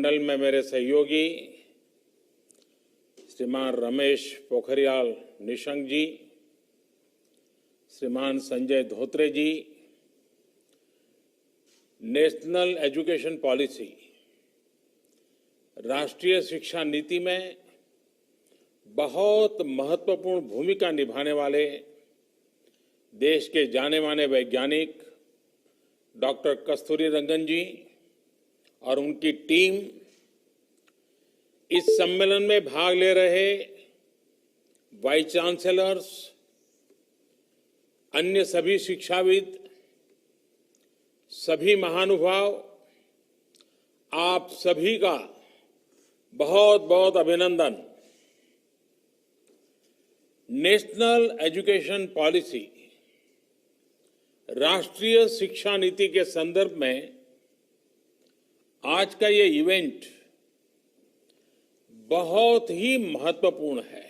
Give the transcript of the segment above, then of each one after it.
मंत्रिमंडल में मेरे सहयोगी श्रीमान रमेश पोखरियाल निशंक जी, श्रीमान संजय धोत्रे जी, नेशनल एजुकेशन पॉलिसी, राष्ट्रीय शिक्षा नीति में बहुत महत्वपूर्ण भूमिका निभाने वाले देश के जाने माने वैज्ञानिक डॉक्टर कस्तूरीरंगन जी और उनकी टीम, इस सम्मेलन में भाग ले रहे वाइस चांसलर्स, अन्य सभी शिक्षाविद, सभी महानुभाव, आप सभी का बहुत बहुत अभिनंदन। नेशनल एजुकेशन पॉलिसी, राष्ट्रीय शिक्षा नीति के संदर्भ में आज का ये इवेंट बहुत ही महत्वपूर्ण है।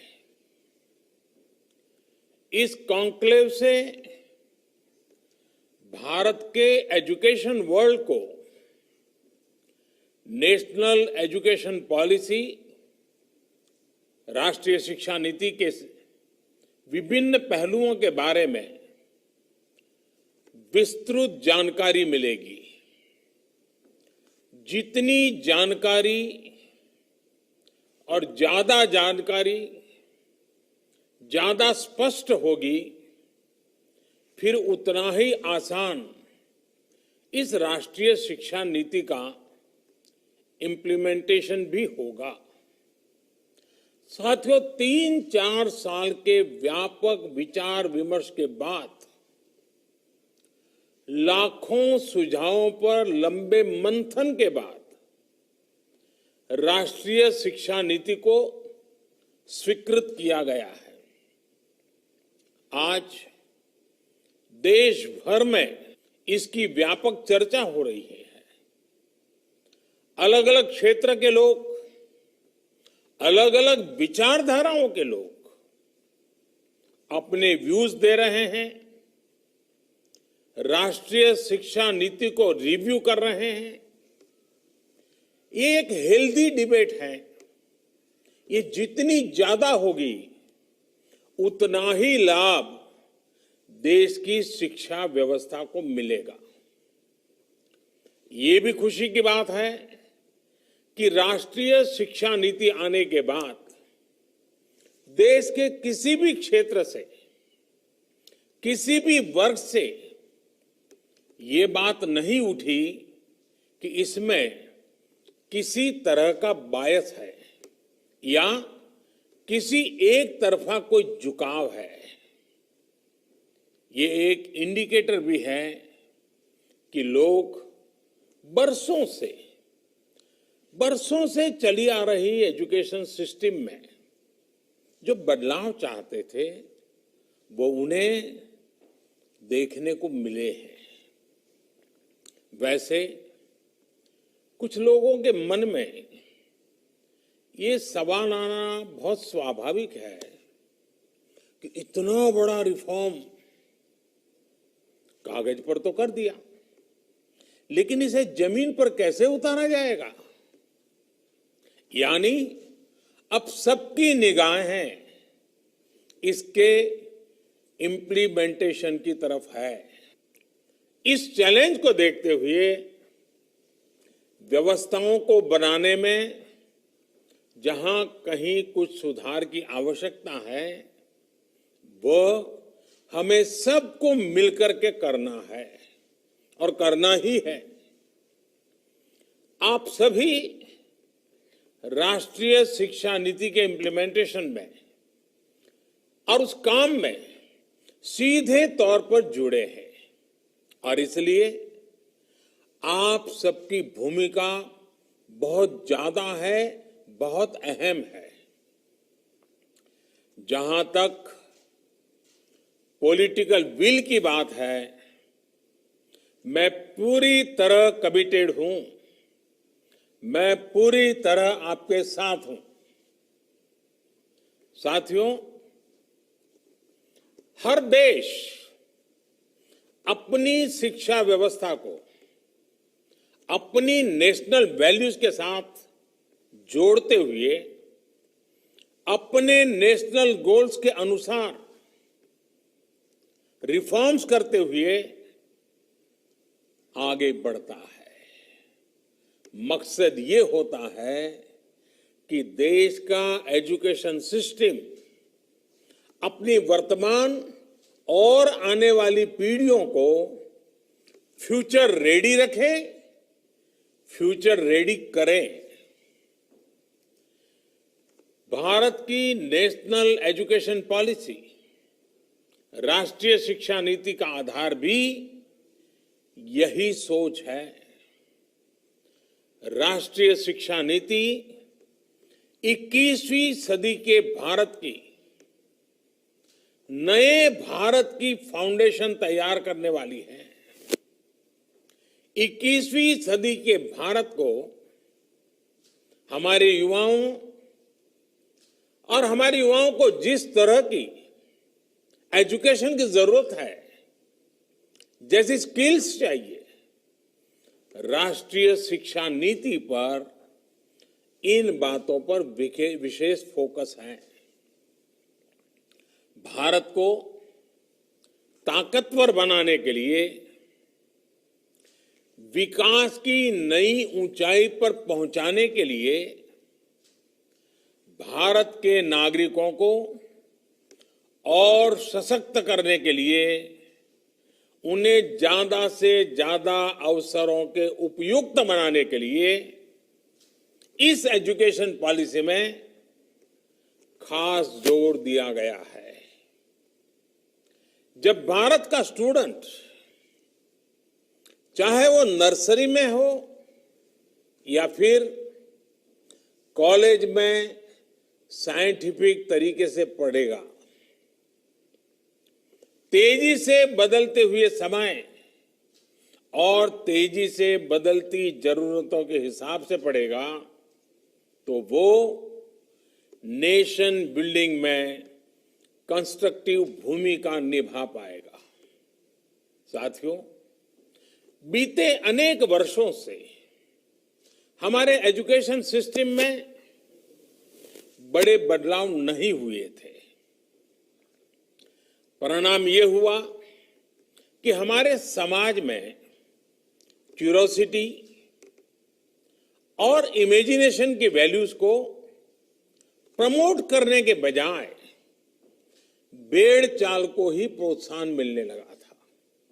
इस कॉन्क्लेव से भारत के एजुकेशन वर्ल्ड को नेशनल एजुकेशन पॉलिसी, राष्ट्रीय शिक्षा नीति के विभिन्न पहलुओं के बारे में विस्तृत जानकारी मिलेगी। जितनी जानकारी और ज्यादा जानकारी ज्यादा स्पष्ट होगी, फिर उतना ही आसान इस राष्ट्रीय शिक्षा नीति का इम्प्लीमेंटेशन भी होगा। साथियों, 3-4 साल के व्यापक विचार विमर्श के बाद लाखों सुझावों पर लंबे मंथन के बाद राष्ट्रीय शिक्षा नीति को स्वीकृत किया गया है। आज देश भर में इसकी व्यापक चर्चा हो रही है। अलग अलग क्षेत्र के लोग, अलग अलग विचारधाराओं के लोग अपने व्यूज दे रहे हैं, राष्ट्रीय शिक्षा नीति को रिव्यू कर रहे हैं। ये एक हेल्दी डिबेट है। ये जितनी ज्यादा होगी उतना ही लाभ देश की शिक्षा व्यवस्था को मिलेगा। ये भी खुशी की बात है कि राष्ट्रीय शिक्षा नीति आने के बाद देश के किसी भी क्षेत्र से, किसी भी वर्ग से ये बात नहीं उठी कि इसमें किसी तरह का बायस है या किसी एक तरफा कोई झुकाव है। ये एक इंडिकेटर भी है कि लोग बरसों से चली आ रही एजुकेशन सिस्टम में जो बदलाव चाहते थे, वो उन्हें देखने को मिले हैं। वैसे कुछ लोगों के मन में ये सवाल आना बहुत स्वाभाविक है कि इतना बड़ा रिफॉर्म कागज पर तो कर दिया, लेकिन इसे जमीन पर कैसे उतारा जाएगा? यानी अब सबकी निगाहें इसके इम्प्लीमेंटेशन की तरफ है। इस चैलेंज को देखते हुए व्यवस्थाओं को बनाने में जहां कहीं कुछ सुधार की आवश्यकता है, वो हमें सबको मिलकर के करना है और करना ही है। आप सभी राष्ट्रीय शिक्षा नीति के इम्प्लीमेंटेशन में और उस काम में सीधे तौर पर जुड़े हैं और इसलिए आप सबकी भूमिका बहुत ज्यादा है, बहुत अहम है। जहां तक पॉलिटिकल विल की बात है, मैं पूरी तरह कमिटेड हूं, मैं पूरी तरह आपके साथ हूं। साथियों, हर देश अपनी शिक्षा व्यवस्था को अपनी नेशनल वैल्यूज के साथ जोड़ते हुए अपने नेशनल गोल्स के अनुसार रिफॉर्म्स करते हुए आगे बढ़ता है। मकसद ये होता है कि देश का एजुकेशन सिस्टम अपनी वर्तमान और आने वाली पीढ़ियों को फ्यूचर रेडी रखे, फ्यूचर रेडी करें। भारत की नेशनल एजुकेशन पॉलिसी, राष्ट्रीय शिक्षा नीति का आधार भी यही सोच है। राष्ट्रीय शिक्षा नीति 21वीं सदी के भारत की, नए भारत की फाउंडेशन तैयार करने वाली है। 21वीं सदी के भारत को हमारे युवाओं और हमारे युवाओं को जिस तरह की एजुकेशन की जरूरत है, जैसी स्किल्स चाहिए, राष्ट्रीय शिक्षा नीति पर इन बातों पर विशेष फोकस है। भारत को ताकतवर बनाने के लिए, विकास की नई ऊंचाई पर पहुंचाने के लिए भारत के नागरिकों को और सशक्त करने के लिए उन्हें ज्यादा से ज्यादा अवसरों के उपयुक्त बनाने के लिए इस एजुकेशन पॉलिसी में खास जोर दिया गया है। जब भारत का स्टूडेंट, चाहे वो नर्सरी में हो या फिर कॉलेज में साइंटिफिक तरीके से पढ़ेगा, तेजी से बदलते हुए समय और तेजी से बदलती जरूरतों के हिसाब से पढ़ेगा, तो वो नेशन बिल्डिंग में कंस्ट्रक्टिव भूमिका निभा पाएगा। साथियों, बीते अनेक वर्षों से हमारे एजुकेशन सिस्टम में बड़े बदलाव नहीं हुए थे। परिणाम ये हुआ कि हमारे समाज में क्यूरोसिटी और इमेजिनेशन की वैल्यूज को प्रमोट करने के बजाय भेड़ चाल को ही प्रोत्साहन मिलने लगा था।